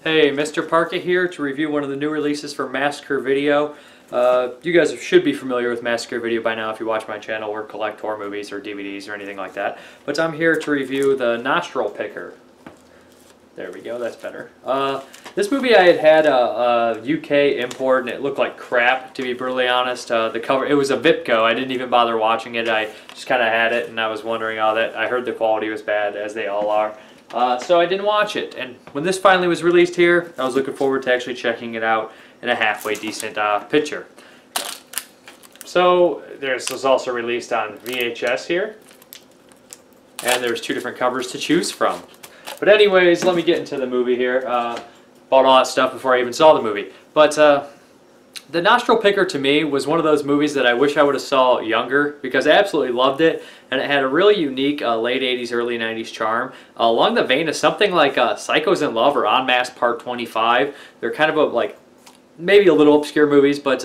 Hey, Mrparka here to review one of the new releases for Massacre Video. You guys should be familiar with Massacre Video by now if you watch my channel or collect horror movies or DVDs or anything like that. But I'm here to review the Nostril Picker. There we go, that's better. This movie I had a UK import and it looked like crap, to be brutally honest. The cover, it was a VIPCO. I didn't even bother watching it. I just kind of had it and I was wondering, I heard the quality was bad, as they all are. So I didn't watch it, and when this finally was released here, I was looking forward to actually checking it out in a halfway decent picture. So this was also released on VHS here, and there's two different covers to choose from. But anyways, let me get into the movie here. Bought all that stuff before I even saw the movie. But the Nostril Picker to me was one of those movies that I wish I would have saw younger, because I absolutely loved it, and it had a really unique late 80s, early 90s charm. Along the vein of something like Psychos in Love or En Masse Part 25. They're kind of like maybe a little obscure movies, but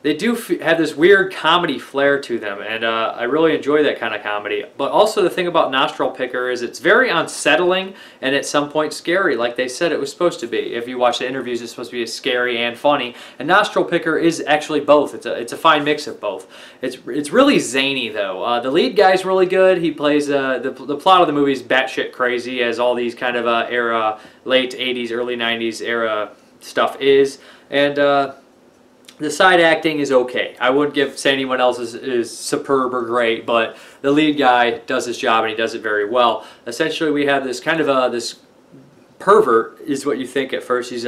they do have this weird comedy flair to them, and I really enjoy that kind of comedy. But also the thing about Nostril Picker is it's very unsettling and at some point scary, like they said it was supposed to be. If you watch the interviews, it's supposed to be scary and funny, and Nostril Picker is actually both. It's a fine mix of both. It's really zany though. The lead guy's really good. He plays the plot of the movie is batshit crazy, as all these kind of era late 80s, early 90s era stuff is, and the side acting is okay. I wouldn't say anyone else is superb or great, but the lead guy does his job and he does it very well. Essentially, we have this kind of this pervert is what you think at first. He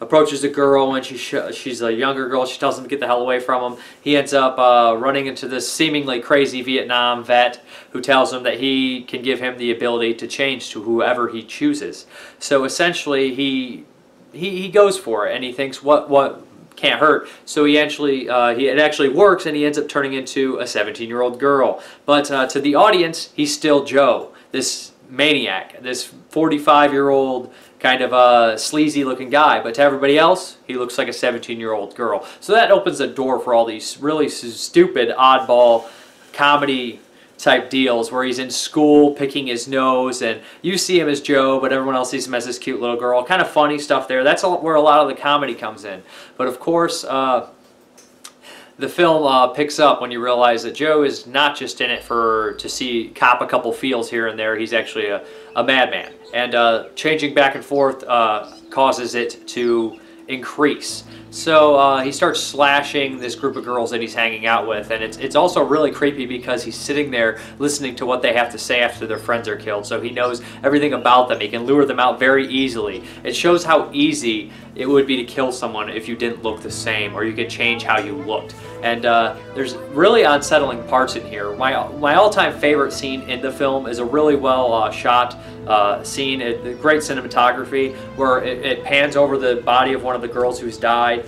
approaches a girl and she's a younger girl. She tells him to get the hell away from him. He ends up running into this seemingly crazy Vietnam vet who tells him that he can give him the ability to change to whoever he chooses. So essentially, he goes for it and he thinks what can't hurt. So it actually works, and he ends up turning into a 17-year-old girl. But to the audience, he's still Joe, this maniac, this 45-year-old kind of sleazy-looking guy. But to everybody else, he looks like a 17-year-old girl. So that opens the door for all these really stupid, oddball comedy type deals where he's in school picking his nose and you see him as Joe but everyone else sees him as this cute little girl. Kind of funny stuff there. That's where a lot of the comedy comes in. But of course the film picks up when you realize that Joe is not just in it to cop a couple feels here and there. He's actually a madman, and changing back and forth causes it to increase. So he starts slashing this group of girls that he's hanging out with, and it's also really creepy because he's sitting there listening to what they have to say after their friends are killed, so he knows everything about them. He can lure them out very easily. It shows how easy it would be to kill someone if you didn't look the same, or you could change how you looked. And there's really unsettling parts in here. My all-time favorite scene in the film is a really well shot scene, great cinematography, where it pans over the body of one of the girls who's died,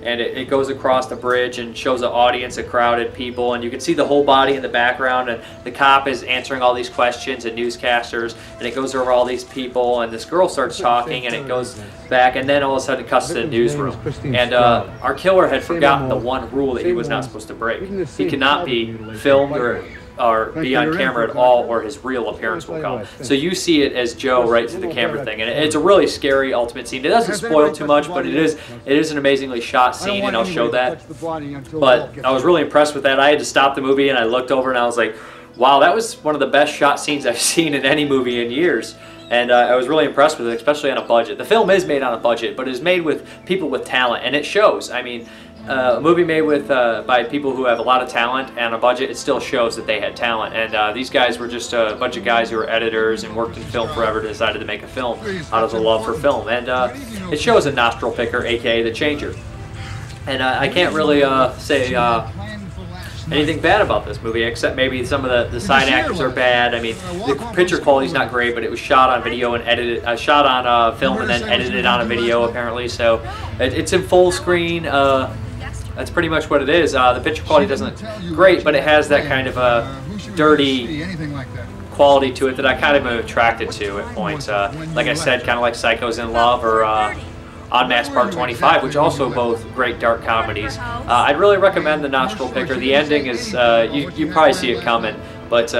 and it goes across the bridge and shows an audience of crowded people, and you can see the whole body in the background, and the cop is answering all these questions and newscasters, and it goes over all these people, and this girl starts talking, and it goes back, and then all of a sudden it cuts to the newsroom, and our killer had forgotten the one rule that he was not supposed to break. He cannot be filmed or be on camera at all, or his real appearance will come. So you see it as Joe right to the camera thing, and it's a really scary ultimate scene. It doesn't spoil too much, but it is an amazingly shot scene, and I'll show that. But I was really impressed with that. I had to stop the movie and I looked over and I was like, wow, that was one of the best shot scenes I've seen in any movie in years. And I was really impressed with it, especially on a budget. The film is made on a budget, but it is made with people with talent, and it shows. I mean, a movie made by people who have a lot of talent and a budget, it still shows that they had talent. And these guys were just a bunch of guys who were editors and worked in film forever, decided to make a film out of the love for film. And it shows a Nostril Picker, aka the Changer. And I can't really say anything bad about this movie, except maybe some of the side actors are bad. I mean, the picture quality's not great, but it was shot on video and edited, shot on film and then edited on a video apparently. So it's in full screen. That's pretty much what it is. The picture quality isn't great, but it has that kind of a dirty quality to it that I kind of am attracted to at points. Like I said, kind of like Psychos in Love or En Masse Part 25, which also both great dark comedies. I'd really recommend the Nostril Picker. The ending is, you probably see it coming, but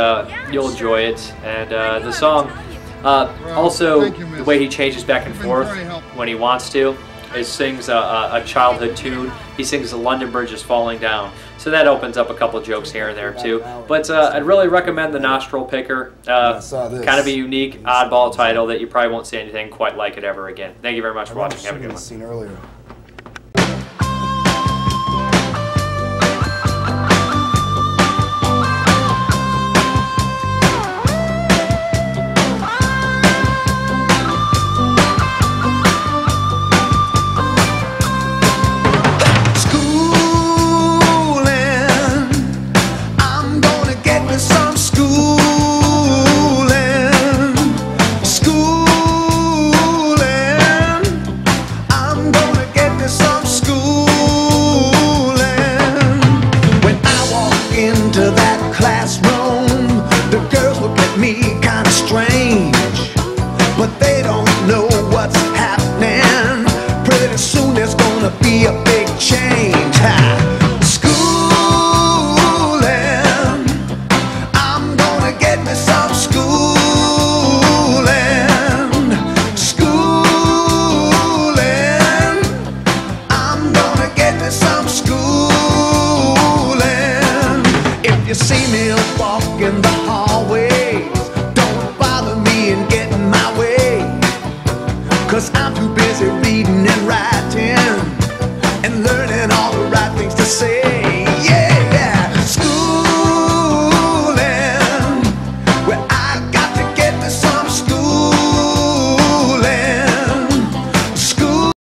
you'll enjoy it. And the song Also, the way he changes back and forth when he wants to is sings a childhood tune. He sings "The London Bridge is Falling Down," so that opens up a couple jokes here and there too. But I'd really recommend the Nostril Picker. Kind of a unique, oddball title that you probably won't see anything quite like it ever again. Thank you very much for watching. Have a good one. Be a big change. Schooling, I'm gonna get me some schooling. Schooling, I'm gonna get me some schooling. If you see me walking the hallways, don't bother me and get in my way, 'cause I'm too busy reading and writing and learning all the right things to say.